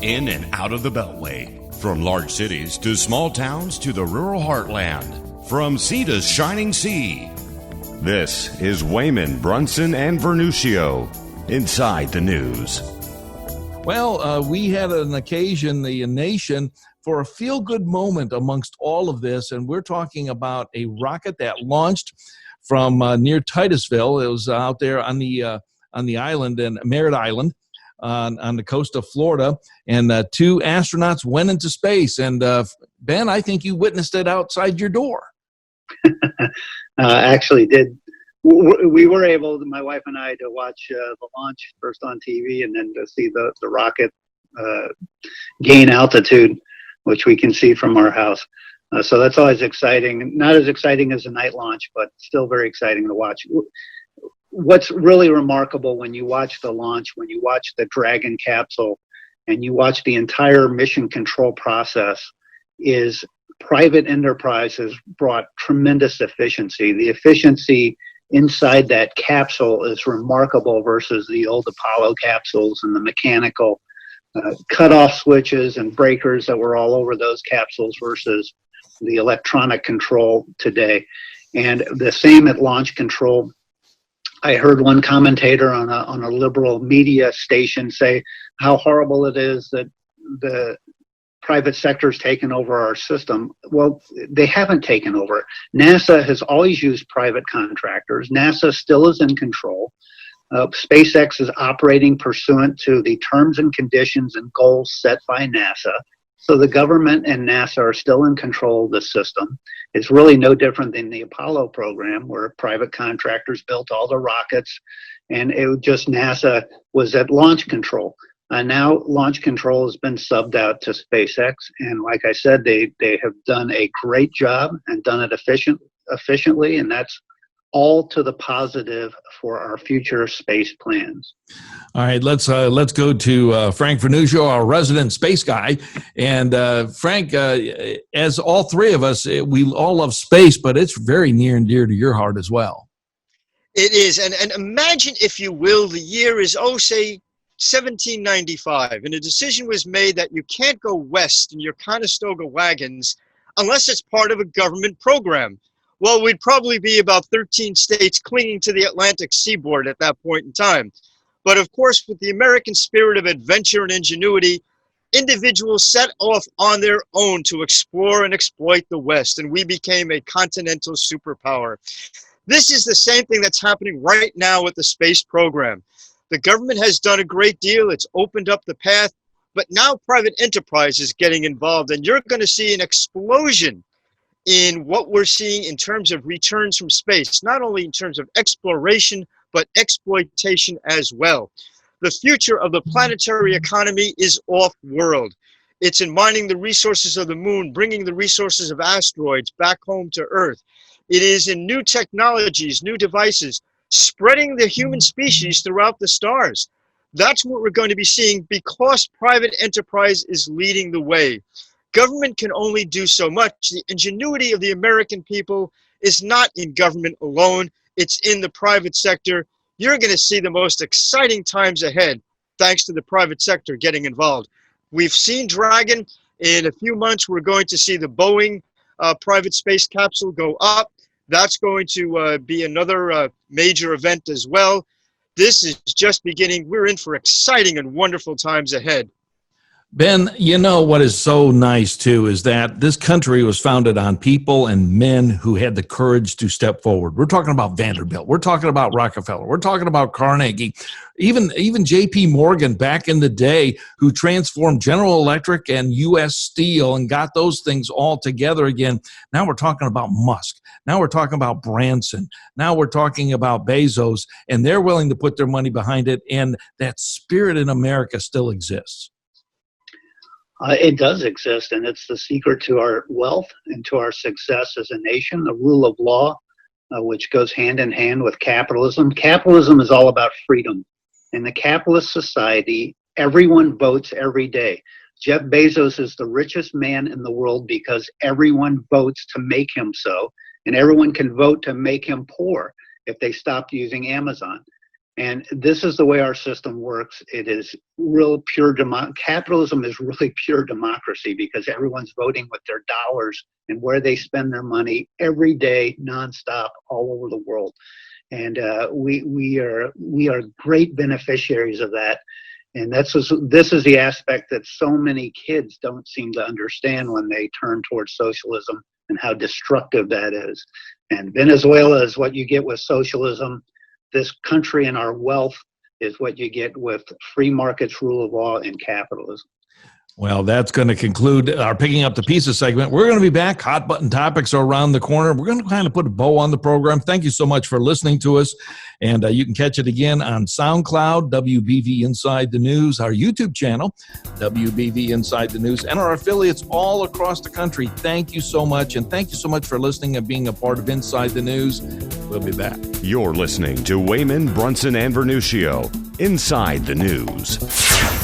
In and out of the Beltway. From large cities to small towns to the rural heartland. From sea to shining sea. This is Wehman, Brunson, and Vernuccio. Inside the News. Well, we had an occasion, the nation, for a feel-good moment amongst all of this, and we're talking about a rocket that launched from near Titusville. It was out there on the island, and Merritt Island, on the coast of Florida, and two astronauts went into space. And Ben, I think you witnessed it outside your door. Actually did. We were able, my wife and I, to watch the launch first on TV and then to see the rocket gain altitude, which we can see from our house. So that's always exciting. Not as exciting as a night launch, but still very exciting to watch. What's really remarkable when you watch the launch, when you watch the Dragon capsule, and you watch the entire mission control process, is private enterprise has brought tremendous efficiency. The efficiency inside that capsule is remarkable versus the old Apollo capsules and the mechanical cutoff switches and breakers that were all over those capsules versus the electronic control today. And the same at launch control. I heard one commentator on a liberal media station say how horrible it is that the private sector's taken over our system. Well, they haven't taken over. NASA has always used private contractors. NASA still is in control. SpaceX is operating pursuant to the terms and conditions and goals set by NASA. So the government and NASA are still in control of the system. It's really no different than the Apollo program, where private contractors built all the rockets, and it was just NASA was at launch control. Now launch control has been subbed out to SpaceX, and like I said, they have done a great job and done it efficiently, and that's all to the positive for our future space plans. All right, let's go to Frank Vernuccio, our resident space guy. And Frank, as all three of us, we all love space, but it's very near and dear to your heart as well. It is, and imagine, if you will, the year is, say, 1795, and a decision was made that you can't go west in your Conestoga wagons unless it's part of a government program. Well, we'd probably be about 13 states clinging to the Atlantic seaboard at that point in time. But of course, with the American spirit of adventure and ingenuity, individuals set off on their own to explore and exploit the West, and we became a continental superpower. This is the same thing that's happening right now with the space program. The government has done a great deal. It's opened up the path, but now private enterprise is getting involved, and you're going to see an explosion in what we're seeing in terms of returns from space, not only in terms of exploration, but exploitation as well. The future of the planetary economy is off-world. It's in mining the resources of the moon, bringing the resources of asteroids back home to Earth. It is in new technologies, new devices, spreading the human species throughout the stars. That's what we're going to be seeing because private enterprise is leading the way. Government can only do so much. The ingenuity of the American people is not in government alone. It's in the private sector. You're going to see the most exciting times ahead, thanks to the private sector getting involved. We've seen Dragon. In a few months, we're going to see the Boeing private space capsule go up. That's going to be another major event as well. This is just beginning. We're in for exciting and wonderful times ahead. Ben, you know what is so nice, too, is that this country was founded on people and men who had the courage to step forward. We're talking about Vanderbilt. We're talking about Rockefeller. We're talking about Carnegie. Even J.P. Morgan back in the day, who transformed General Electric and U.S. Steel and got those things all together again. Now we're talking about Musk. Now we're talking about Brunson. Now we're talking about Bezos, and they're willing to put their money behind it, and that spirit in America still exists. It does exist, and it's the secret to our wealth and to our success as a nation. The rule of law, which goes hand in hand with capitalism. Capitalism is all about freedom. In the capitalist society, everyone votes every day. Jeff Bezos is the richest man in the world because everyone votes to make him so, and everyone can vote to make him poor if they stopped using Amazon. And this is the way our system works. It is real pure capitalism is really pure democracy, because everyone's voting with their dollars and where they spend their money every day, nonstop, all over the world. And we are great beneficiaries of that. And this is the aspect that so many kids don't seem to understand when they turn towards socialism, and how destructive that is. And Venezuela is what you get with socialism. This country and our wealth is what you get with free markets, rule of law, and capitalism. Well, that's going to conclude our Picking Up the Pieces segment. We're going to be back. Hot button topics are around the corner. We're going to kind of put a bow on the program. Thank you so much for listening to us. And you can catch it again on SoundCloud, WBV Inside the News, our YouTube channel, WBV Inside the News, and our affiliates all across the country. Thank you so much. And thank you so much for listening and being a part of Inside the News. We'll be back. You're listening to Wehman, Brunson, and Vernuccio, Inside the News.